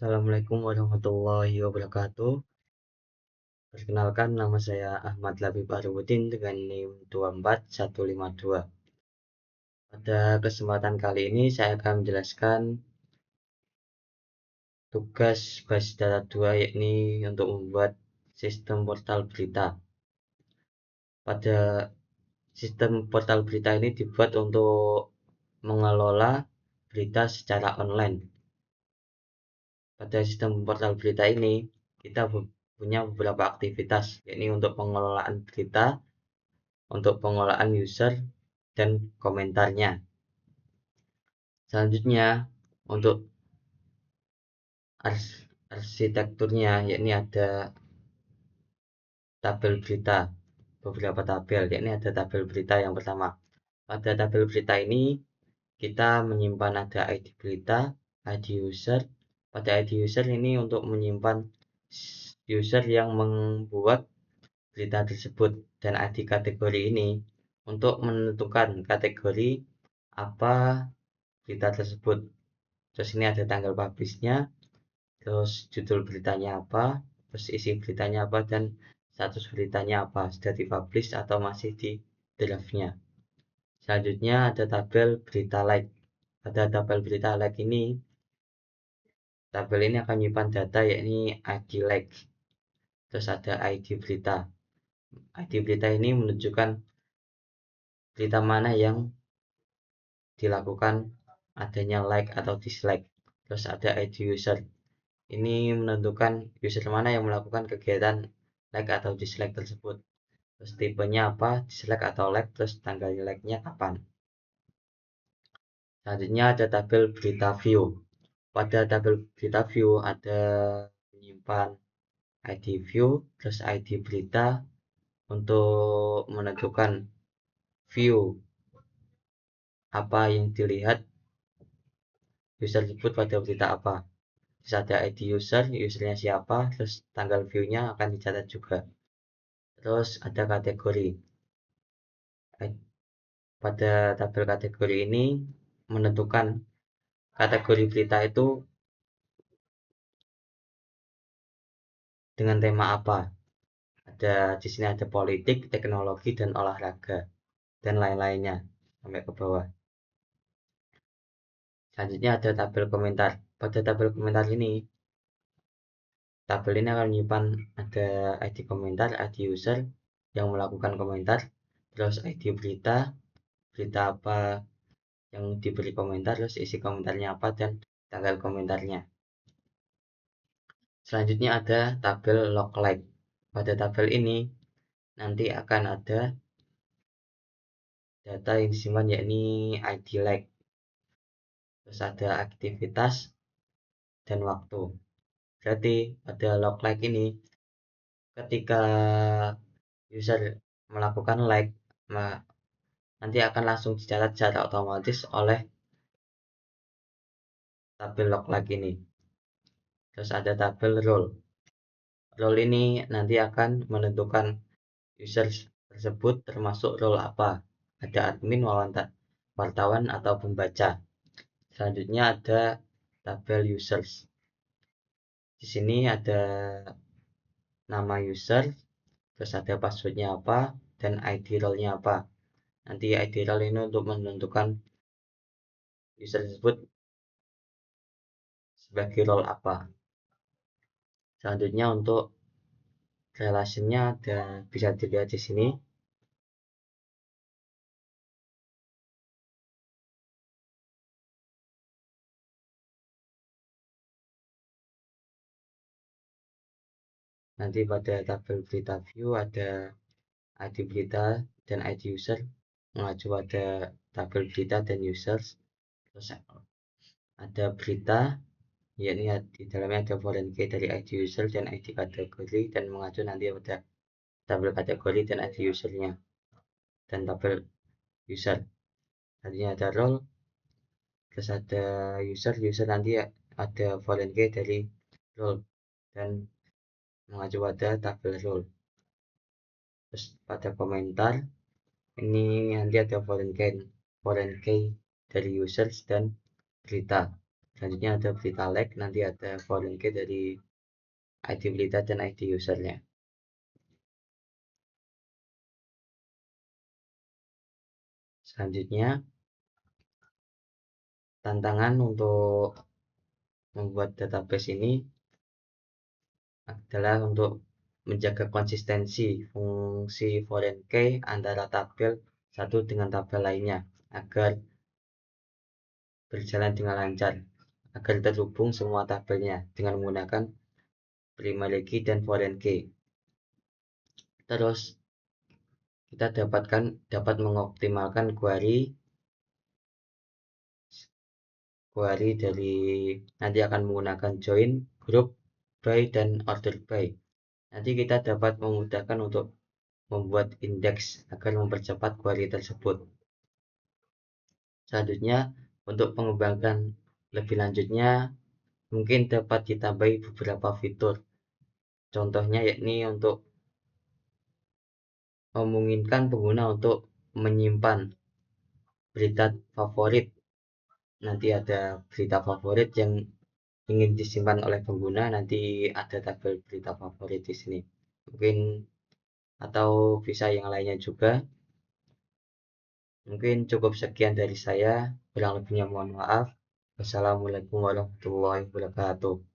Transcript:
Assalamualaikum warahmatullahi wabarakatuh. Perkenalkan, nama saya Ahmad Labib Arifudin dengan NIM 24152. Pada kesempatan kali ini saya akan menjelaskan tugas basis data 2, yakni untuk membuat sistem portal berita. Pada sistem portal berita ini dibuat untuk mengelola berita secara online. Pada sistem portal berita ini kita punya beberapa aktivitas, yakni untuk pengelolaan berita, untuk pengelolaan user dan komentarnya. Selanjutnya untuk arsitekturnya, yakni ada tabel berita, beberapa tabel, yakni ada tabel berita yang pertama. Pada tabel berita ini kita menyimpan ada ID berita, ID user. Pada ID user ini untuk menyimpan user yang membuat berita tersebut, dan ID kategori ini untuk menentukan kategori apa berita tersebut. Terus ini ada tanggal publishnya, terus judul beritanya apa, terus isi beritanya apa, dan status beritanya apa, sudah dipublish atau masih di draftnya. Selanjutnya ada tabel berita like. Pada tabel berita like ini, tabel ini akan menyimpan data, yakni ID like. Terus ada ID berita. ID berita ini menunjukkan berita mana yang dilakukan adanya like atau dislike. Terus ada ID user. Ini menentukan user mana yang melakukan kegiatan like atau dislike tersebut. Terus tipenya apa, dislike atau like, terus tanggal like-nya kapan. Selanjutnya ada tabel berita view. Pada tabel berita view ada menyimpan ID view, terus ID berita untuk menentukan view apa yang dilihat user tersebut pada berita apa. Terus ada ID user, usernya siapa, terus tanggal view-nya akan dicatat juga. Terus ada kategori. Pada tabel kategori ini menentukan kategori berita itu dengan tema apa. Ada di sini ada politik, teknologi, dan olahraga, dan lain-lainnya sampai ke bawah. Selanjutnya ada tabel komentar. Pada tabel komentar ini, tabel ini akan menyimpan ada ID komentar, ID user yang melakukan komentar, terus ID berita, berita apa yang diberi komentar, terus isi komentarnya apa, dan tanggal komentarnya. Selanjutnya ada tabel log like. Pada tabel ini nanti akan ada data yang disimpan, yakni ID like, terus ada aktivitas dan waktu. Berarti pada log like ini ketika user melakukan like, nanti akan langsung dicatat secara otomatis oleh tabel log like ini. Terus ada tabel role. Role ini nanti akan menentukan user tersebut termasuk role apa. Ada admin, wartawan, atau pembaca. Selanjutnya ada tabel users. Di sini ada nama user, terus ada passwordnya apa, dan ID role-nya apa. Nanti ID role ini untuk menentukan user tersebut sebagai role apa. Selanjutnya untuk relasinya ada, bisa dilihat di sini. Nanti pada tabel berita view ada ID berita dan ID user mengacu pada tabel berita dan users. Terus ada berita, yakni di dalamnya ada foreign key dari ID user dan ID kategori, dan mengacu nanti pada tabel kategori dan ID usernya dan tabel user. Nantinya ada role, terus ada user nanti ada foreign key dari role dan mengacu pada tabel role. Terus pada komentar ini nanti ada foreign key dari users dan berita. Selanjutnya ada berita like, nanti ada foreign key dari ID berita dan ID usernya. Selanjutnya, tantangan untuk membuat database ini adalah untuk menjaga konsistensi fungsi foreign key antara tabel satu dengan tabel lainnya agar berjalan dengan lancar, agar terhubung semua tabelnya dengan menggunakan primary key dan foreign key. Terus kita dapat mengoptimalkan query dari nanti akan menggunakan join, group, by, dan order by. Nanti kita dapat memudahkan untuk membuat indeks agar mempercepat query tersebut. Selanjutnya, untuk pengembangan lebih lanjutnya, mungkin dapat ditambahi beberapa fitur. Contohnya yakni untuk memungkinkan pengguna untuk menyimpan berita favorit. Nanti ada berita favorit yang ingin disimpan oleh pengguna, nanti ada tabel berita favorit di sini. Mungkin atau bisa yang lainnya juga. Mungkin cukup sekian dari saya, kurang lebihnya mohon maaf. Wassalamualaikum warahmatullahi wabarakatuh.